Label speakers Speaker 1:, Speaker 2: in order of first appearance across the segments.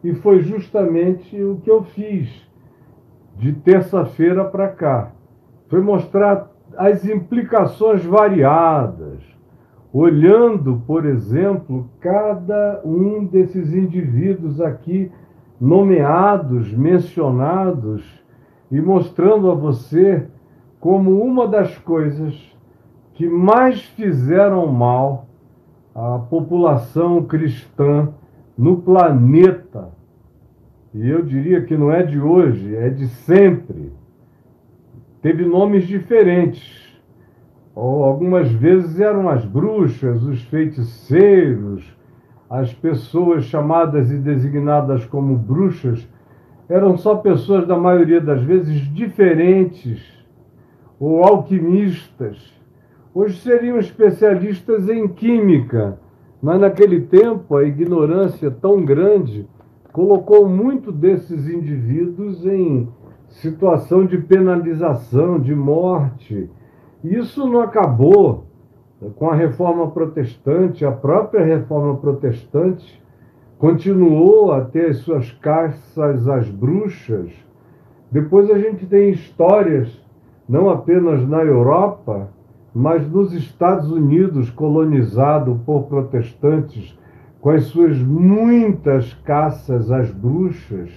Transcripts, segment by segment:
Speaker 1: e foi justamente o que eu fiz de terça-feira para cá. Foi mostrar as implicações variadas, olhando, por exemplo, cada um desses indivíduos aqui nomeados, mencionados, e mostrando a você como uma das coisas que mais fizeram mal à população cristã no planeta, e eu diria que não é de hoje, é de sempre, teve nomes diferentes. Ou algumas vezes eram as bruxas, os feiticeiros, as pessoas chamadas e designadas como bruxas, eram só pessoas, da maioria das vezes, diferentes, ou alquimistas. Hoje seriam especialistas em química, mas naquele tempo a ignorância tão grande colocou muito desses indivíduos em situação de penalização, de morte. Isso não acabou com a Reforma Protestante. A própria Reforma Protestante continuou a ter as suas caças às bruxas. Depois a gente tem histórias, não apenas na Europa, mas nos Estados Unidos, colonizado por protestantes, com as suas muitas caças às bruxas,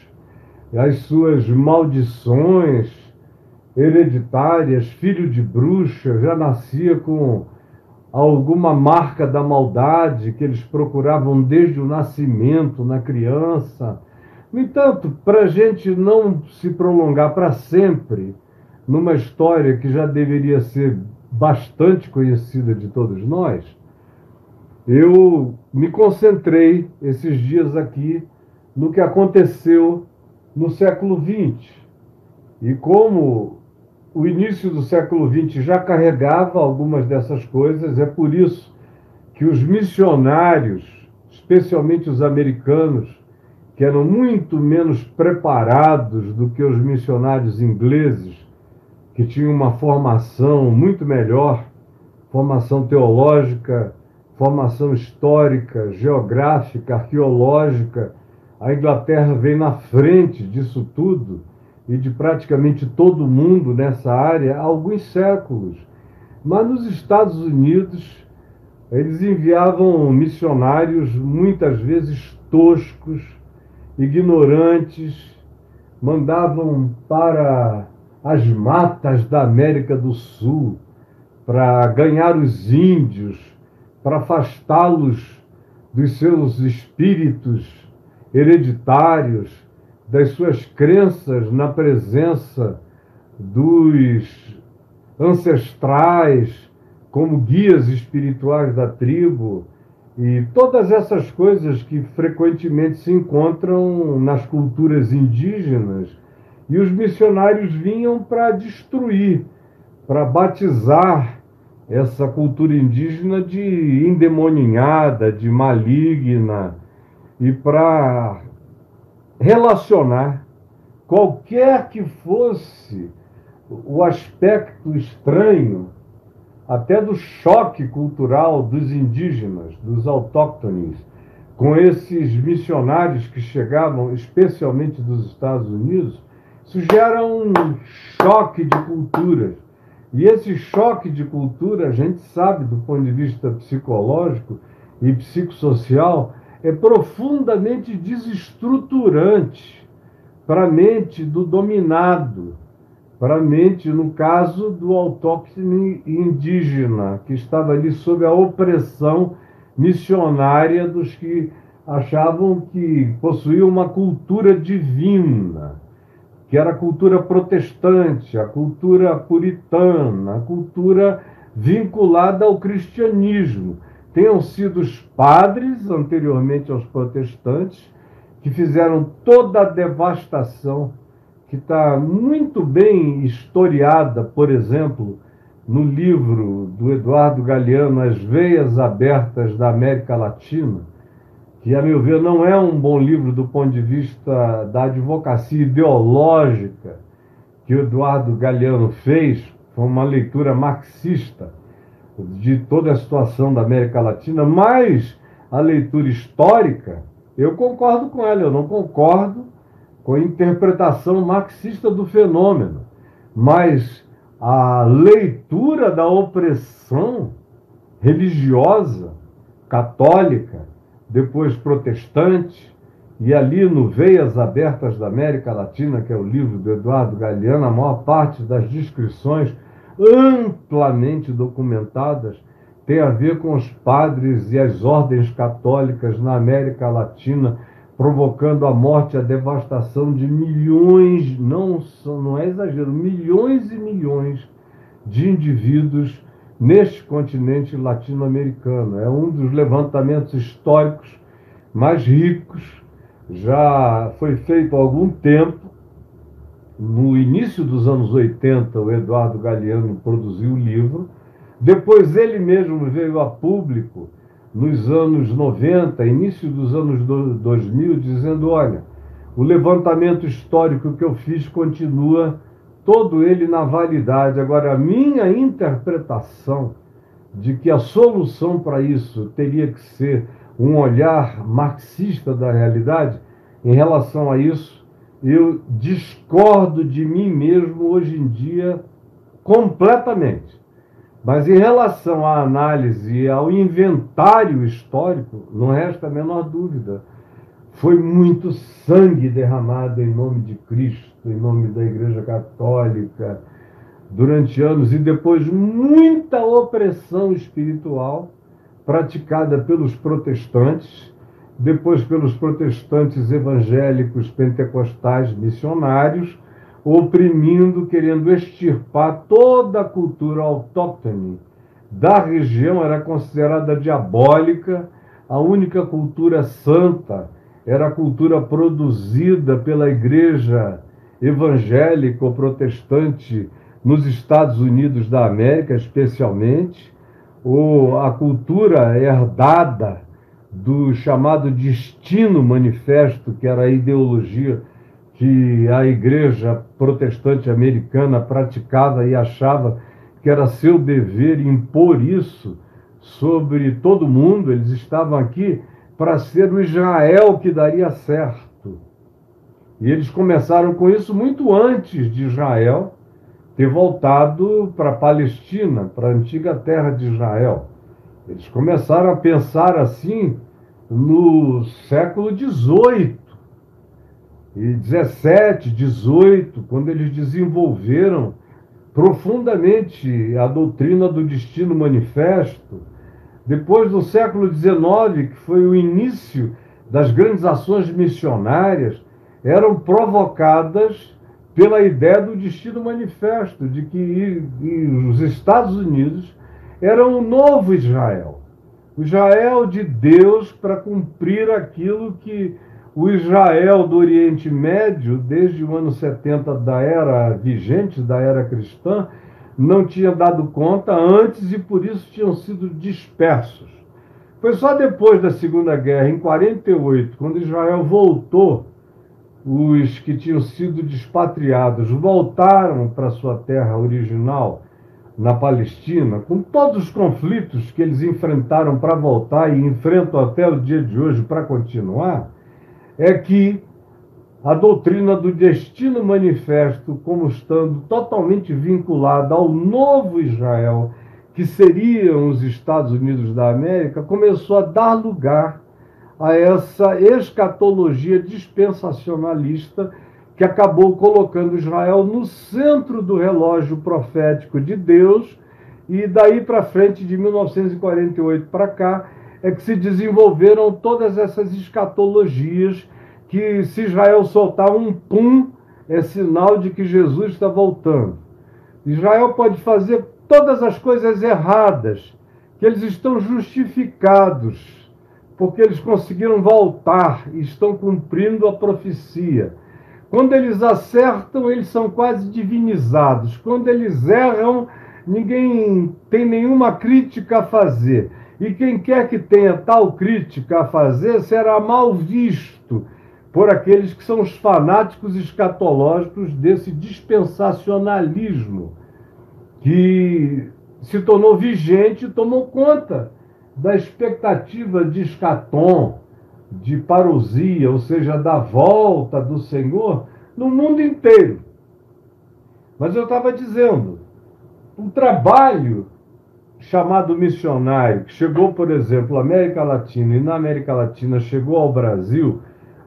Speaker 1: as suas maldições hereditárias. Filho de bruxa já nascia com alguma marca da maldade que eles procuravam desde o nascimento na criança. No entanto, para a gente não se prolongar para sempre numa história que já deveria ser bastante conhecida de todos nós, eu me concentrei esses dias aqui no que aconteceu no século XX. E como o início do século XX já carregava algumas dessas coisas, é por isso que os missionários, especialmente os americanos, que eram muito menos preparados do que os missionários ingleses, que tinham uma formação muito melhor, formação teológica, formação histórica, geográfica, arqueológica. A Inglaterra vem na frente disso tudo e de praticamente todo mundo nessa área há alguns séculos. Mas nos Estados Unidos, eles enviavam missionários muitas vezes toscos, ignorantes, mandavam para as matas da América do Sul para ganhar os índios, para afastá-los dos seus espíritos hereditários, das suas crenças na presença dos ancestrais como guias espirituais da tribo, e todas essas coisas que frequentemente se encontram nas culturas indígenas. E os missionários vinham para destruir, para batizar essa cultura indígena de endemoninhada, de maligna, e para relacionar qualquer que fosse o aspecto estranho, até do choque cultural dos indígenas, dos autóctones, com esses missionários que chegavam, especialmente dos Estados Unidos. Isso gera um choque de culturas. E esse choque de cultura, a gente sabe, do ponto de vista psicológico e psicossocial, é profundamente desestruturante para a mente do dominado, para a mente, no caso do autóctone indígena, que estava ali sob a opressão missionária dos que achavam que possuíam uma cultura divina, que era a cultura protestante, a cultura puritana, a cultura vinculada ao cristianismo. Tenham sido os padres, anteriormente aos protestantes, que fizeram toda a devastação, que está muito bem historiada, por exemplo, no livro do Eduardo Galeano, As Veias Abertas da América Latina, que, a meu ver, não é um bom livro do ponto de vista da advocacia ideológica que o Eduardo Galeano fez. Foi uma leitura marxista de toda a situação da América Latina, mas a leitura histórica Eu concordo com ela, eu não concordo com a interpretação marxista do fenômeno, mas a leitura da opressão religiosa, católica, depois protestante, e ali no Veias Abertas da América Latina, que é o livro do Eduardo Galeano, a maior parte das descrições amplamente documentadas tem a ver com os padres e as ordens católicas na América Latina, provocando a morte e a devastação de milhões, não é exagero, milhões e milhões de indivíduos neste continente latino-americano. É um dos levantamentos históricos mais ricos, já foi feito há algum tempo. No início dos anos 80, o Eduardo Galeano produziu o livro. Depois ele mesmo veio a público nos anos 90, início dos anos 2000, dizendo: olha, o levantamento histórico que eu fiz continua todo ele na validade. Agora, a minha interpretação de que a solução para isso teria que ser um olhar marxista da realidade, em relação a isso, eu discordo de mim mesmo hoje em dia completamente. Mas em relação à análise e ao inventário histórico, não resta a menor dúvida. Foi muito sangue derramado em nome de Cristo, em nome da Igreja Católica, durante anos, e depois muita opressão espiritual praticada pelos protestantes, depois pelos protestantes evangélicos, pentecostais, missionários, oprimindo, querendo extirpar toda a cultura autóctone da região. Era considerada diabólica. A única cultura santa era a cultura produzida pela igreja evangélica ou protestante nos Estados Unidos da América, especialmente, ou a cultura herdada do chamado Destino Manifesto, que era a ideologia que a igreja protestante americana praticava e achava que era seu dever impor isso sobre todo mundo. Eles estavam aqui para ser o Israel que daria certo. E eles começaram com isso muito antes de Israel ter voltado para a Palestina, para a antiga terra de Israel. Eles começaram a pensar assim no século XVIII e XVII, XVIII, quando eles desenvolveram profundamente a doutrina do Destino Manifesto. Depois do século XIX, que foi o início das grandes ações missionárias, eram provocadas pela ideia do Destino Manifesto, de que os Estados Unidos eram o novo Israel. O Israel de Deus para cumprir aquilo que o Israel do Oriente Médio, desde o ano 70 da era vigente, da era cristã, não tinha dado conta antes e por isso tinham sido dispersos. Foi só depois da Segunda Guerra, em 48, quando Israel voltou, os que tinham sido despatriados voltaram para sua terra original, na Palestina, com todos os conflitos que eles enfrentaram para voltar e enfrentam até o dia de hoje para continuar, é que a doutrina do Destino Manifesto, como estando totalmente vinculada ao novo Israel, que seriam os Estados Unidos da América, começou a dar lugar a essa escatologia dispensacionalista que acabou colocando Israel no centro do relógio profético de Deus. E daí para frente, de 1948 para cá, é que se desenvolveram todas essas escatologias, que se Israel soltar um pum, é sinal de que Jesus está voltando. Israel pode fazer todas as coisas erradas, que eles estão justificados, porque eles conseguiram voltar e estão cumprindo a profecia. Quando eles acertam, eles são quase divinizados. Quando eles erram, ninguém tem nenhuma crítica a fazer. E quem quer que tenha tal crítica a fazer será mal visto por aqueles que são os fanáticos escatológicos desse dispensacionalismo, que se tornou vigente e tomou conta da expectativa de escatom, de parousia, ou seja, da volta do Senhor, no mundo inteiro. Mas eu estava dizendo, o trabalho chamado missionário, que chegou, por exemplo, à América Latina, e na América Latina chegou ao Brasil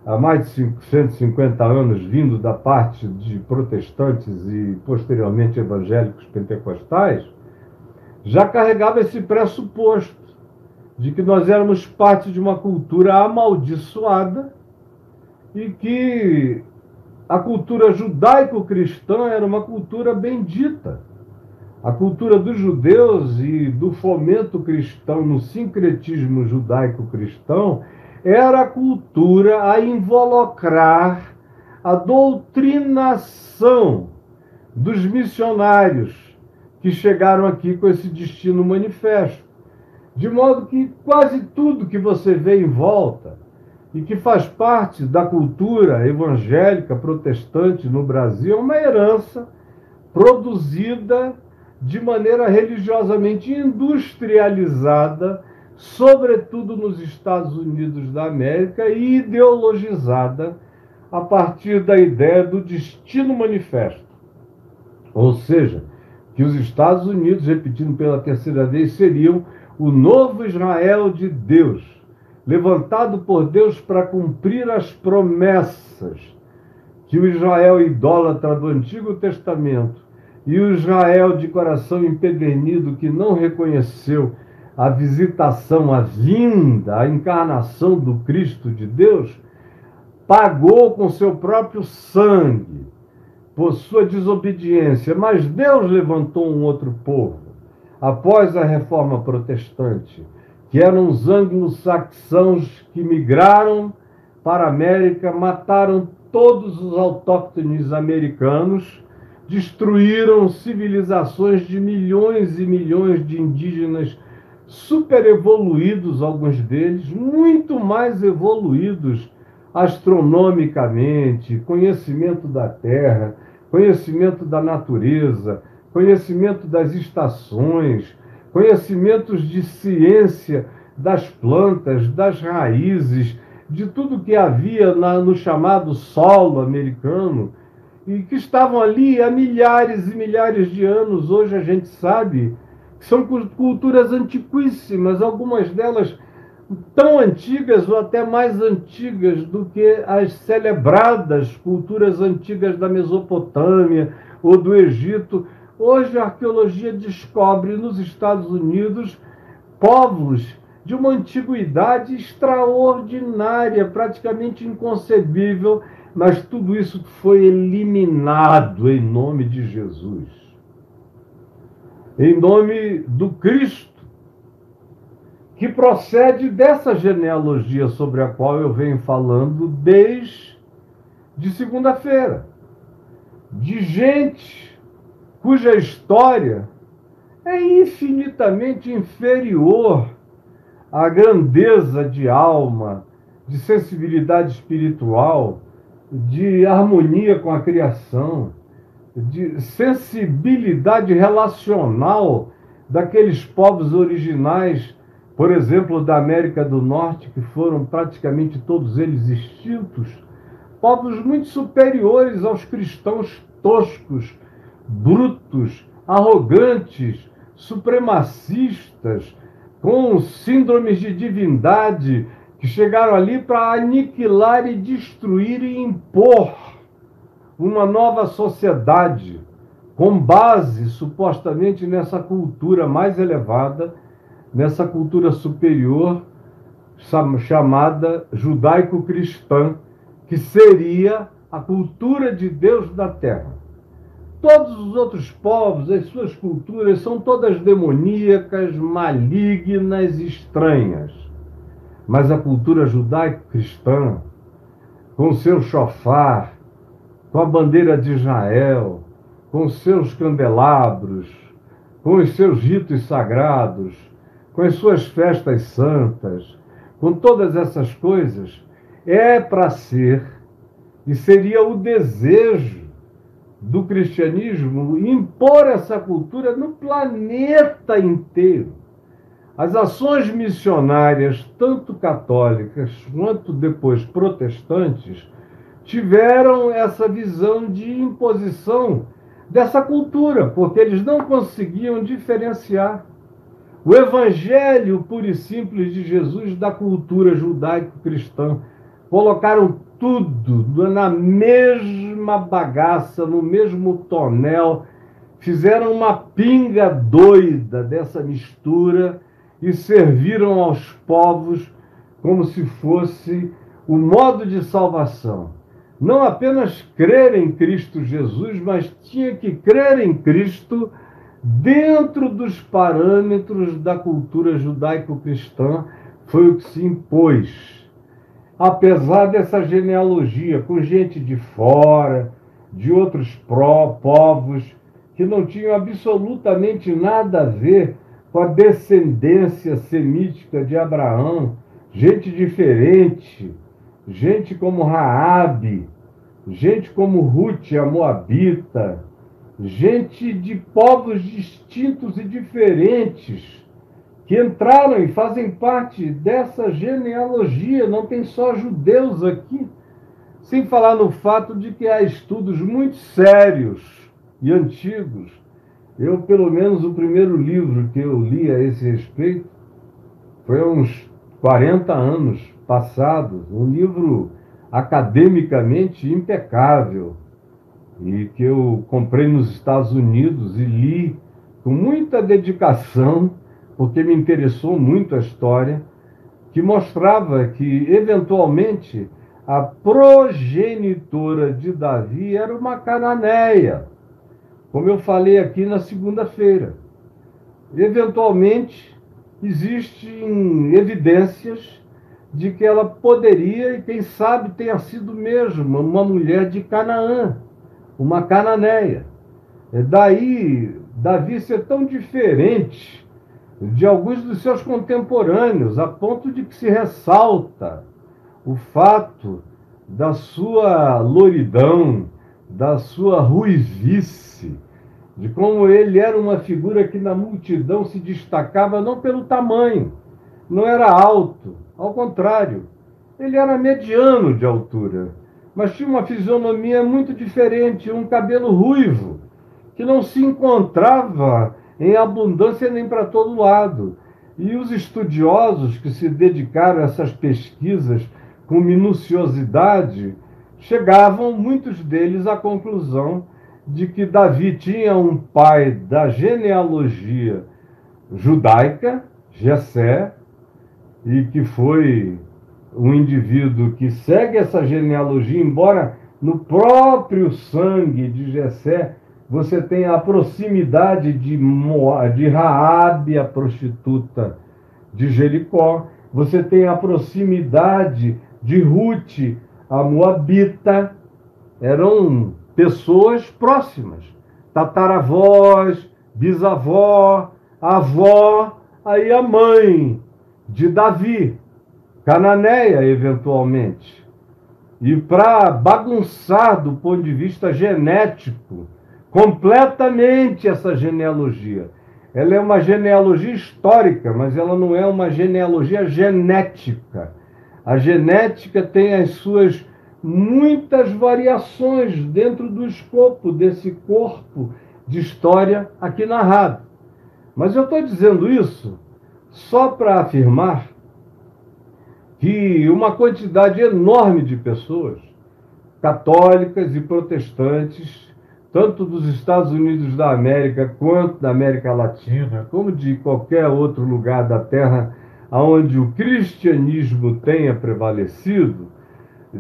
Speaker 1: há mais de 150 anos, vindo da parte de protestantes e posteriormente evangélicos pentecostais, já carregava esse pressuposto de que nós éramos parte de uma cultura amaldiçoada e que a cultura judaico-cristã era uma cultura bendita. A cultura dos judeus e do fomento cristão no sincretismo judaico-cristão era a cultura a involucrar a doutrinação dos missionários que chegaram aqui com esse destino manifesto. De modo que quase tudo que você vê em volta e que faz parte da cultura evangélica protestante no Brasil é uma herança produzida de maneira religiosamente industrializada, sobretudo nos Estados Unidos da América, e ideologizada a partir da ideia do destino manifesto. Ou seja, que os Estados Unidos, repetindo pela terceira vez, seriam o novo Israel de Deus, levantado por Deus para cumprir as promessas que o Israel idólatra do Antigo Testamento e o Israel de coração empedernido que não reconheceu a visitação, a vinda, a encarnação do Cristo de Deus, pagou com seu próprio sangue por sua desobediência. Mas Deus levantou um outro povo após a reforma protestante, que eram os anglo-saxãos que migraram para a América, mataram todos os autóctones americanos, destruíram civilizações de milhões e milhões de indígenas super evoluídos, alguns deles, muito mais evoluídos astronomicamente, conhecimento da terra, conhecimento da natureza, conhecimento das estações, conhecimentos de ciência das plantas, das raízes, de tudo que havia no chamado solo americano, e que estavam ali há milhares e milhares de anos. Hoje a gente sabe que são culturas antiquíssimas, algumas delas tão antigas ou até mais antigas do que as celebradas culturas antigas da Mesopotâmia ou do Egito. Hoje a arqueologia descobre nos Estados Unidos povos de uma antiguidade extraordinária, praticamente inconcebível, mas tudo isso foi eliminado em nome de Jesus, em nome do Cristo, que procede dessa genealogia sobre a qual eu venho falando desde segunda-feira, de gente cuja história é infinitamente inferior à grandeza de alma, de sensibilidade espiritual, de harmonia com a criação, de sensibilidade relacional daqueles povos originais, por exemplo, da América do Norte, que foram praticamente todos eles extintos, povos muito superiores aos cristãos toscos, brutos, arrogantes, supremacistas, com síndromes de divindade, que chegaram ali para aniquilar e destruir e impor uma nova sociedade com base, supostamente, nessa cultura mais elevada, nessa cultura superior chamada judaico-cristã, que seria a cultura de Deus da terra. Todos os outros povos, as suas culturas, são todas demoníacas, malignas, estranhas. Mas a cultura judaico-cristã, com o seu chofar, com a bandeira de Israel, com os seus candelabros, com os seus ritos sagrados, com as suas festas santas, com todas essas coisas, é para ser, e seria o desejo do cristianismo, impor essa cultura no planeta inteiro. As ações missionárias, tanto católicas quanto depois protestantes, tiveram essa visão de imposição dessa cultura, porque eles não conseguiam diferenciar o evangelho puro e simples de Jesus da cultura judaico-cristã. Colocaram tudo na mesma bagaça, no mesmo tonel, fizeram uma pinga doida dessa mistura e serviram aos povos como se fosse o modo de salvação. Não apenas crer em Cristo Jesus, mas tinha que crer em Cristo dentro dos parâmetros da cultura judaico-cristã. Foi o que se impôs. Apesar dessa genealogia, com gente de fora, de outros povos, que não tinham absolutamente nada a ver com a descendência semítica de Abraão, gente diferente, gente como Raabe, gente como Ruth, a Moabita, gente de povos distintos e diferentes, que entraram e fazem parte dessa genealogia. Não tem só judeus aqui, sem falar no fato de que há estudos muito sérios e antigos. Eu, pelo menos, o primeiro livro que eu li a esse respeito foi há uns 40 anos passados, um livro academicamente impecável, e que eu comprei nos Estados Unidos e li com muita dedicação, porque me interessou muito a história, que mostrava que, eventualmente, a progenitora de Davi era uma cananeia, como eu falei aqui na segunda-feira. Eventualmente, existem evidências de que ela poderia, e quem sabe tenha sido mesmo, uma mulher de Canaã, uma cananeia. Daí, Davi ser tão diferente de alguns dos seus contemporâneos, a ponto de que se ressalta o fato da sua louridão, da sua ruivice, de como ele era uma figura que na multidão se destacava não pelo tamanho, não era alto, ao contrário, ele era mediano de altura, mas tinha uma fisionomia muito diferente, um cabelo ruivo, que não se encontrava em abundância nem para todo lado. E os estudiosos que se dedicaram a essas pesquisas com minuciosidade chegavam, muitos deles, à conclusão de que Davi tinha um pai da genealogia judaica, Jessé, e que foi um indivíduo que segue essa genealogia, embora no próprio sangue de Jessé você tenha a proximidade de Raabe, a prostituta de Jericó, você tem a proximidade de Ruth, a Moabita. Eram pessoas próximas, tataravós, bisavó, avó, aí a mãe de Davi, cananeia, eventualmente. E para bagunçar do ponto de vista genético completamente essa genealogia, ela é uma genealogia histórica, mas ela não é uma genealogia genética. A genética tem as suas muitas variações dentro do escopo desse corpo de história aqui narrado. Mas eu estou dizendo isso só para afirmar que uma quantidade enorme de pessoas, católicas e protestantes, tanto dos Estados Unidos da América quanto da América Latina, como de qualquer outro lugar da Terra onde o cristianismo tenha prevalecido,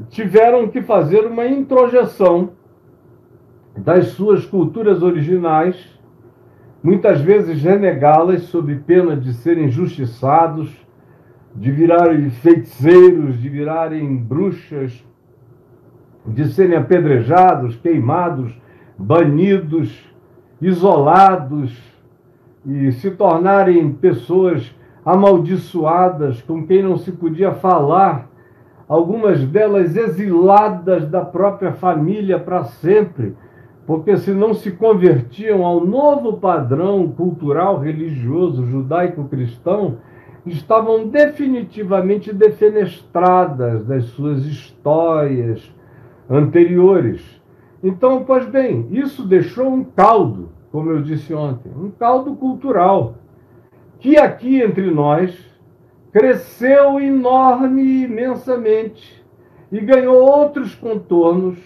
Speaker 1: tiveram que fazer uma introjeção das suas culturas originais, muitas vezes renegá-las sob pena de serem injustiçados, de virarem feiticeiros, de virarem bruxas, de serem apedrejados, queimados, banidos, isolados e se tornarem pessoas amaldiçoadas com quem não se podia falar, algumas delas exiladas da própria família para sempre, porque se não se convertiam ao novo padrão cultural religioso judaico-cristão, estavam definitivamente defenestradas das suas histórias anteriores. Então, pois bem, isso deixou um caldo, como eu disse ontem, um caldo cultural, que aqui entre nós cresceu enorme, imensamente, e ganhou outros contornos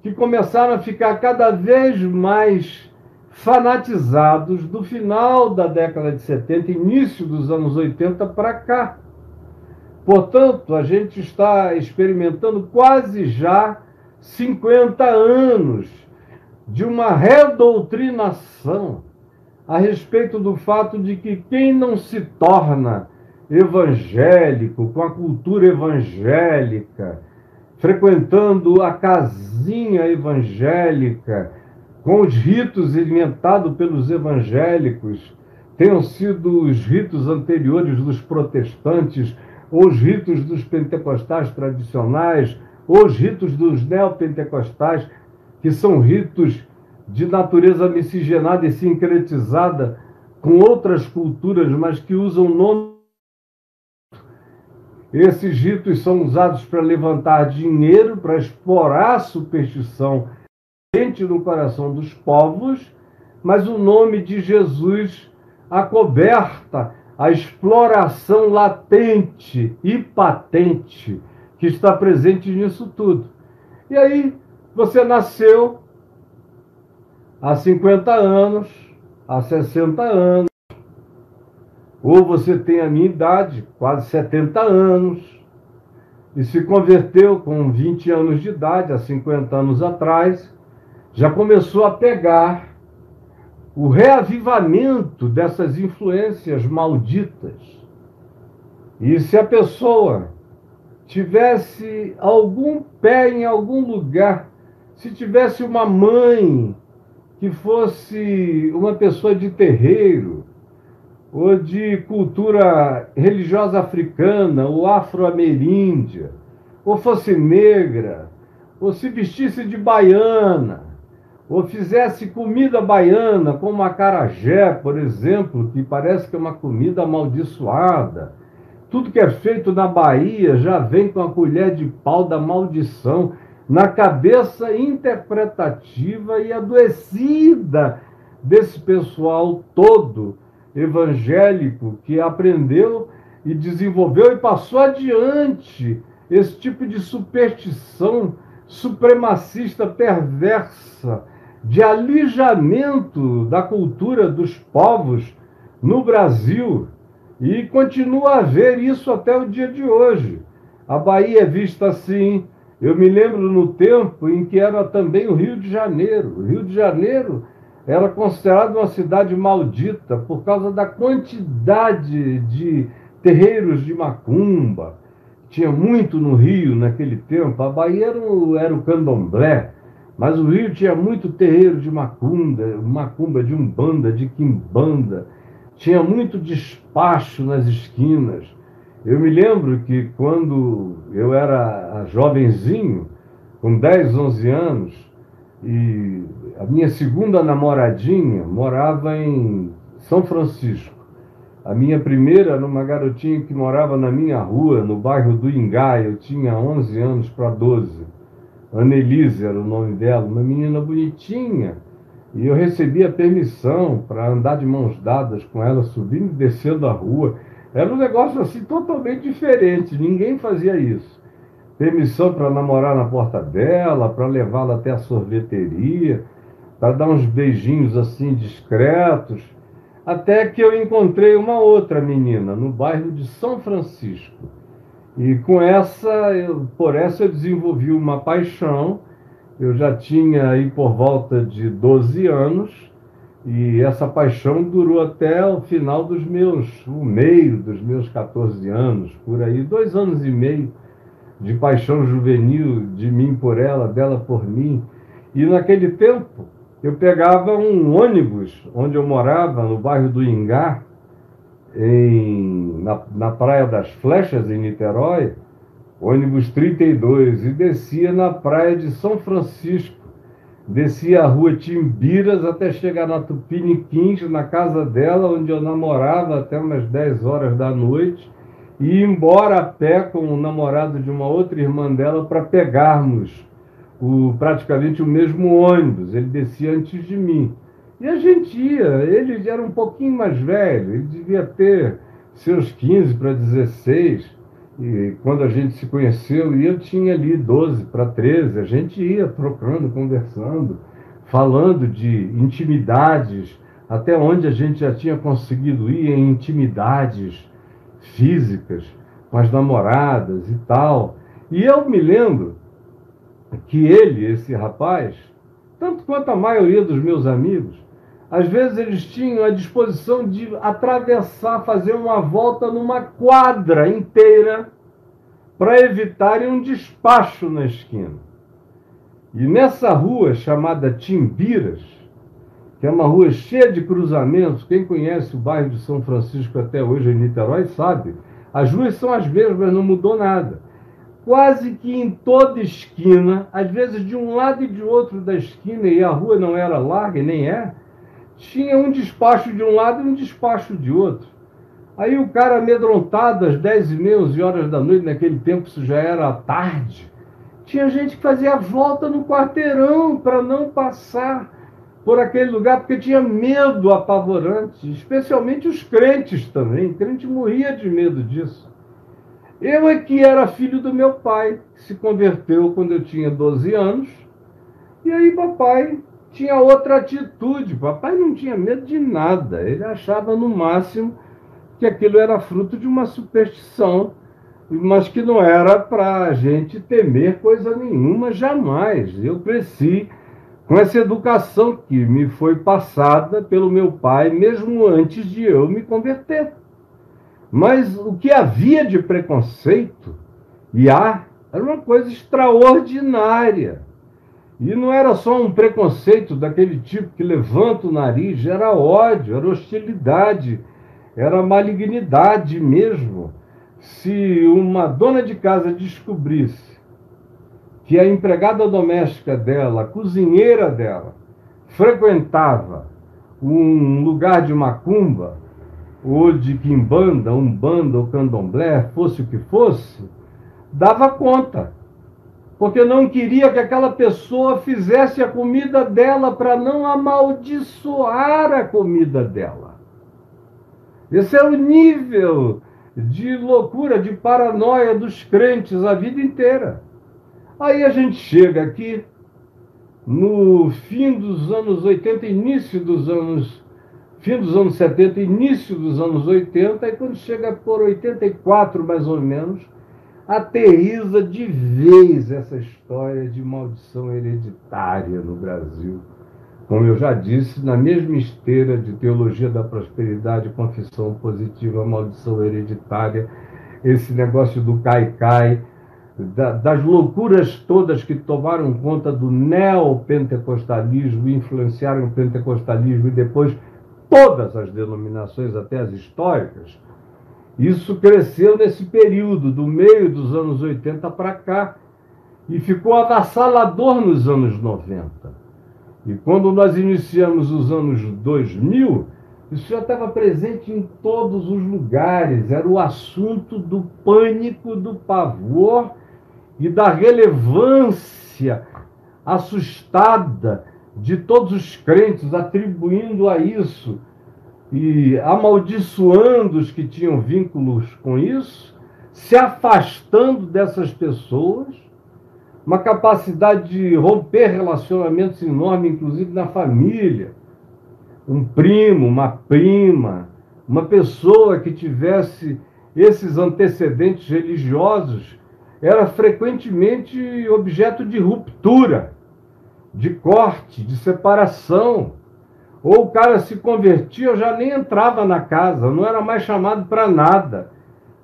Speaker 1: que começaram a ficar cada vez mais fanatizados do final da década de 70, início dos anos 80 para cá. Portanto, a gente está experimentando quase já 50 anos de uma redoutrinação a respeito do fato de que quem não se torna evangélico, com a cultura evangélica, frequentando a casinha evangélica, com os ritos inventados pelos evangélicos, tenham sido os ritos anteriores dos protestantes, ou os ritos dos pentecostais tradicionais, ou os ritos dos neopentecostais, que são ritos de natureza miscigenada e sincretizada com outras culturas, mas que usam nome. Esses ritos são usados para levantar dinheiro, para explorar a superstição dentro do coração dos povos, mas o nome de Jesus acoberta a exploração latente e patente que está presente nisso tudo. E aí, você nasceu há 50 anos, há 60 anos, ou você tem a minha idade, quase 70 anos, e se converteu com 20 anos de idade, há 50 anos atrás, já começou a pegar o reavivamento dessas influências malditas. E se a pessoa tivesse algum pé em algum lugar, se tivesse uma mãe que fosse uma pessoa de terreiro, ou de cultura religiosa africana, ou afro-ameríndia, ou fosse negra, ou se vestisse de baiana, ou fizesse comida baiana, como acarajé, por exemplo, que parece que é uma comida amaldiçoada. Tudo que é feito na Bahia já vem com a colher de pau da maldição na cabeça interpretativa e adoecida desse pessoal todo evangélico que aprendeu e desenvolveu e passou adiante esse tipo de superstição supremacista perversa, de alijamento da cultura dos povos no Brasil, e continua a haver isso até o dia de hoje. A Bahia é vista assim. Eu me lembro no tempo em que era também o Rio de Janeiro. O Rio de Janeiro era considerado uma cidade maldita por causa da quantidade de terreiros de macumba. Tinha muito no Rio naquele tempo. A Bahia era o candomblé, mas o Rio tinha muito terreiro de macumba, de umbanda, de quimbanda. Tinha muito despacho nas esquinas. Eu me lembro que quando eu era jovenzinho, com 10, 11 anos, e a minha segunda namoradinha morava em São Francisco. A minha primeira era uma garotinha que morava na minha rua, no bairro do Ingá. Eu tinha 11 anos para 12. Annelise era o nome dela, uma menina bonitinha. E eu recebia permissão para andar de mãos dadas com ela, subindo e descendo a rua. Era um negócio assim totalmente diferente, ninguém fazia isso. Permissão para namorar na porta dela, para levá-la até a sorveteria, para dar uns beijinhos assim discretos. Até que eu encontrei uma outra menina no bairro de São Francisco. E com por essa eu desenvolvi uma paixão. Eu já tinha aí por volta de 12 anos, e essa paixão durou até o final o meio dos meus 14 anos, por aí, 2 anos e meio de paixão juvenil, de mim por ela, dela por mim. E naquele tempo, eu pegava um ônibus, onde eu morava, no bairro do Ingá, na Praia das Flechas, em Niterói, ônibus 32, e descia na praia de São Francisco, descia a rua Timbiras até chegar na Tupiniquins, na casa dela, onde eu namorava até umas 10 horas da noite, e ia embora a pé com o namorado de uma outra irmã dela para pegarmos praticamente o mesmo ônibus. Ele descia antes de mim. E a gente ia, ele era um pouquinho mais velho, ele devia ter seus 15 para 16, e quando a gente se conheceu, e eu tinha ali 12 para 13, a gente ia trocando, conversando, falando de intimidades, até onde a gente já tinha conseguido ir em intimidades físicas, com as namoradas e tal. E eu me lembro que ele, esse rapaz, tanto quanto a maioria dos meus amigos, às vezes eles tinham a disposição de atravessar, fazer uma volta numa quadra inteira para evitarem um despacho na esquina. E nessa rua chamada Timbiras, que é uma rua cheia de cruzamentos, quem conhece o bairro de São Francisco até hoje em Niterói sabe, as ruas são as mesmas, não mudou nada. Quase que em toda esquina, às vezes de um lado e de outro da esquina, e a rua não era larga, e nem é, tinha um despacho de um lado e um despacho de outro. Aí o cara amedrontado, às 10h30, 11 horas da noite, naquele tempo isso já era tarde, tinha gente que fazia a volta no quarteirão para não passar por aquele lugar, porque tinha medo apavorante, especialmente os crentes também. O crente morria de medo disso. Eu é que era filho do meu pai, que se converteu quando eu tinha 12 anos, e aí papai tinha outra atitude. Papai não tinha medo de nada, ele achava no máximo que aquilo era fruto de uma superstição, mas que não era para a gente temer coisa nenhuma, jamais. Eu cresci com essa educação que me foi passada pelo meu pai, mesmo antes de eu me converter. Mas o que havia de preconceito, era uma coisa extraordinária. E não era só um preconceito daquele tipo que levanta o nariz, era ódio, era hostilidade, era malignidade mesmo. Se uma dona de casa descobrisse que a empregada doméstica dela, a cozinheira dela, frequentava um lugar de macumba, ou de quimbanda, umbanda ou candomblé, fosse o que fosse, dava conta. Porque não queria que aquela pessoa fizesse a comida dela para não amaldiçoar a comida dela. Esse é o nível de loucura, de paranoia dos crentes a vida inteira. Aí a gente chega aqui, no fim dos anos 80, fim dos anos 70, início dos anos 80, e quando chega por 84, mais ou menos, aterriza de vez essa história de maldição hereditária no Brasil. Como eu já disse, na mesma esteira de teologia da prosperidade, confissão positiva, maldição hereditária, esse negócio do cai-cai, das loucuras todas que tomaram conta do neopentecostalismo, influenciaram o pentecostalismo e depois todas as denominações, até as históricas. Isso cresceu nesse período, do meio dos anos 80 para cá, e ficou avassalador nos anos 90. E quando nós iniciamos os anos 2000, isso já estava presente em todos os lugares, era o assunto do pânico, do pavor e da relevância assustada de todos os crentes, atribuindo a isso e amaldiçoando os que tinham vínculos com isso, se afastando dessas pessoas, uma capacidade de romper relacionamentos enorme, inclusive na família. Um primo, uma prima, uma pessoa que tivesse esses antecedentes religiosos era frequentemente objeto de ruptura, de corte, de separação. Ou o cara se convertia, eu já nem entrava na casa, não era mais chamado para nada,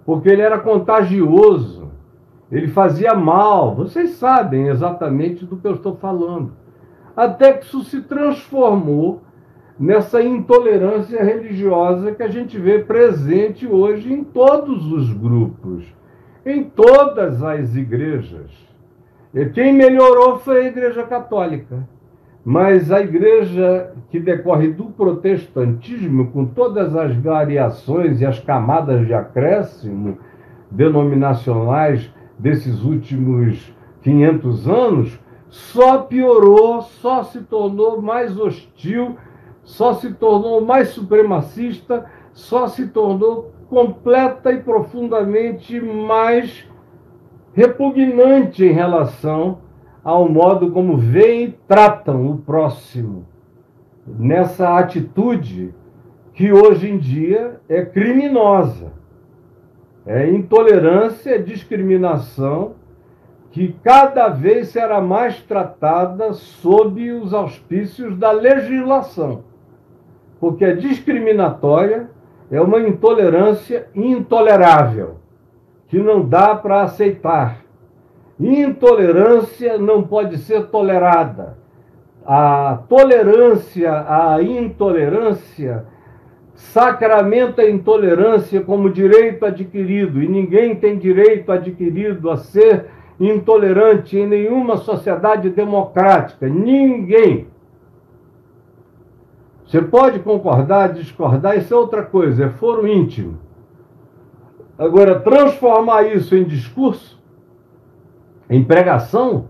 Speaker 1: porque ele era contagioso, ele fazia mal. Vocês sabem exatamente do que eu estou falando. Até que isso se transformou nessa intolerância religiosa que a gente vê presente hoje em todos os grupos, em todas as igrejas. E quem melhorou foi a Igreja Católica. Mas a igreja que decorre do protestantismo, com todas as variações e as camadas de acréscimo denominacionais desses últimos 500 anos, só piorou, só se tornou mais hostil, só se tornou mais supremacista, só se tornou completa e profundamente mais repugnante em relação ao modo como veem e tratam o próximo, nessa atitude que hoje em dia é criminosa. É intolerância, é discriminação, que cada vez será mais tratada sob os auspícios da legislação. Porque a discriminatória é uma intolerância intolerável, que não dá para aceitar. Intolerância não pode ser tolerada. A tolerância à intolerância sacramenta a intolerância como direito adquirido, e ninguém tem direito adquirido a ser intolerante em nenhuma sociedade democrática. Ninguém. Você pode concordar, discordar, isso é outra coisa, é foro íntimo. Agora, transformar isso em discurso, em pregação,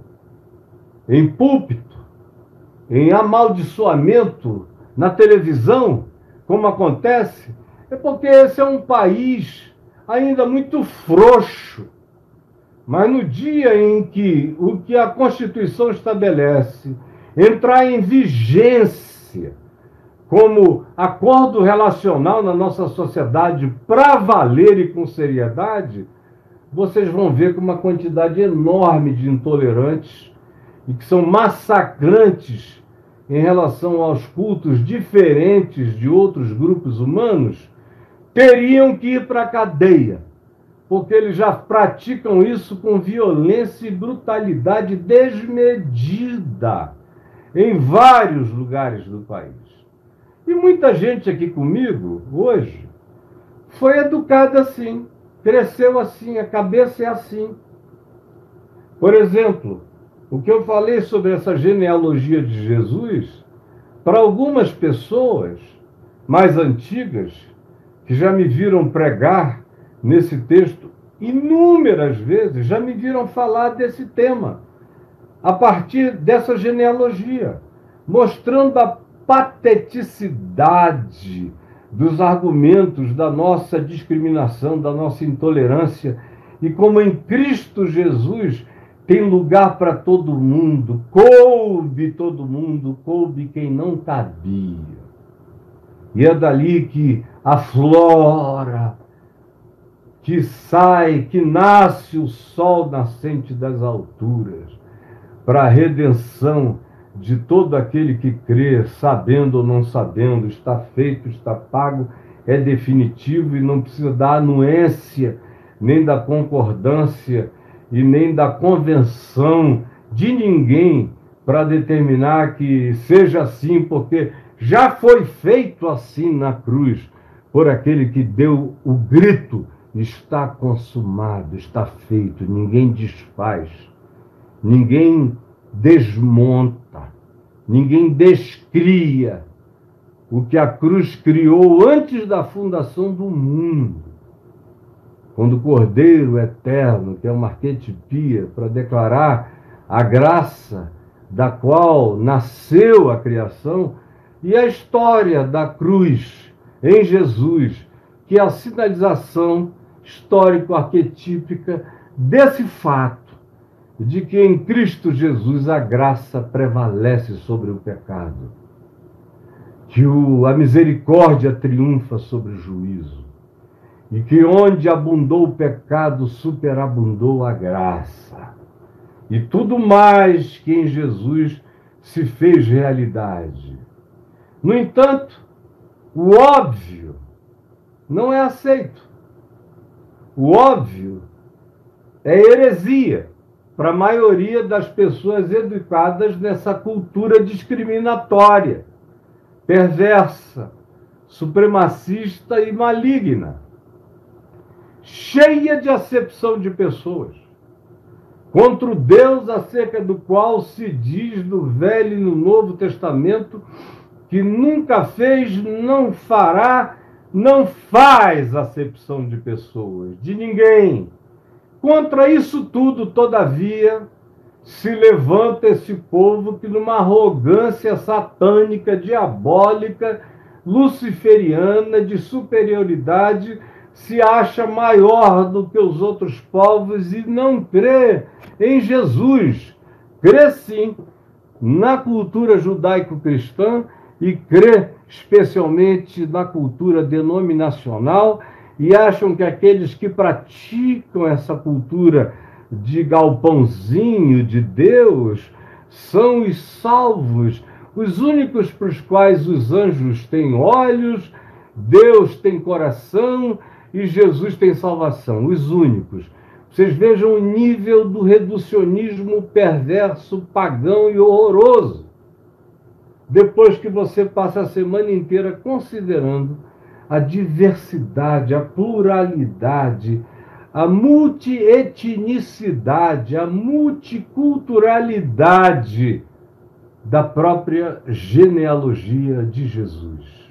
Speaker 1: em púlpito, em amaldiçoamento na televisão, como acontece, é porque esse é um país ainda muito frouxo. Mas no dia em que o que a Constituição estabelece entrar em vigência como acordo relacional na nossa sociedade para valer e com seriedade, vocês vão ver que uma quantidade enorme de intolerantes e que são massacrantes em relação aos cultos diferentes de outros grupos humanos, teriam que ir para a cadeia, porque eles já praticam isso com violência e brutalidade desmedida em vários lugares do país. E muita gente aqui comigo, hoje, foi educada assim, cresceu assim, a cabeça é assim. Por exemplo, o que eu falei sobre essa genealogia de Jesus, para algumas pessoas mais antigas, que já me viram pregar nesse texto inúmeras vezes, já me viram falar desse tema, a partir dessa genealogia, mostrando a pateticidade dos argumentos da nossa discriminação, da nossa intolerância, e como em Cristo Jesus tem lugar para todo mundo, coube todo mundo, coube quem não cabia. E é dali que aflora, que sai, que nasce o sol nascente das alturas, para a redenção de todo aquele que crê, sabendo ou não sabendo, está feito, está pago, é definitivo e não precisa da anuência, nem da concordância e nem da convenção de ninguém para determinar que seja assim, porque já foi feito assim na cruz, por aquele que deu o grito: está consumado, está feito. Ninguém desfaz, ninguém desmonta, ninguém descria o que a cruz criou antes da fundação do mundo. Quando o Cordeiro Eterno, que é uma arquetipia para declarar a graça da qual nasceu a criação, e a história da cruz em Jesus, que é a sinalização histórico-arquetípica desse fato, de que em Cristo Jesus a graça prevalece sobre o pecado, que a misericórdia triunfa sobre o juízo, e que onde abundou o pecado, superabundou a graça. E tudo mais que em Jesus se fez realidade. No entanto, o óbvio não é aceito. O óbvio é heresia para a maioria das pessoas educadas nessa cultura discriminatória, perversa, supremacista e maligna, cheia de acepção de pessoas. contra o Deus acerca do qual se diz no Velho e no Novo Testamento que nunca fez, não fará, não faz acepção de pessoas, de ninguém. Contra isso tudo, todavia, se levanta esse povo que, numa arrogância satânica, diabólica, luciferiana, de superioridade, se acha maior do que os outros povos e não crê em Jesus. Crê sim na cultura judaico-cristã e crê especialmente na cultura denominacional, e acham que aqueles que praticam essa cultura de galpãozinho de Deus são os salvos, os únicos para os quais os anjos têm olhos, Deus tem coração e Jesus tem salvação, os únicos. Vocês vejam o nível do reducionismo perverso, pagão e horroroso. Depois que você passa a semana inteira considerando a diversidade, a pluralidade, a multietnicidade, a multiculturalidade da própria genealogia de Jesus.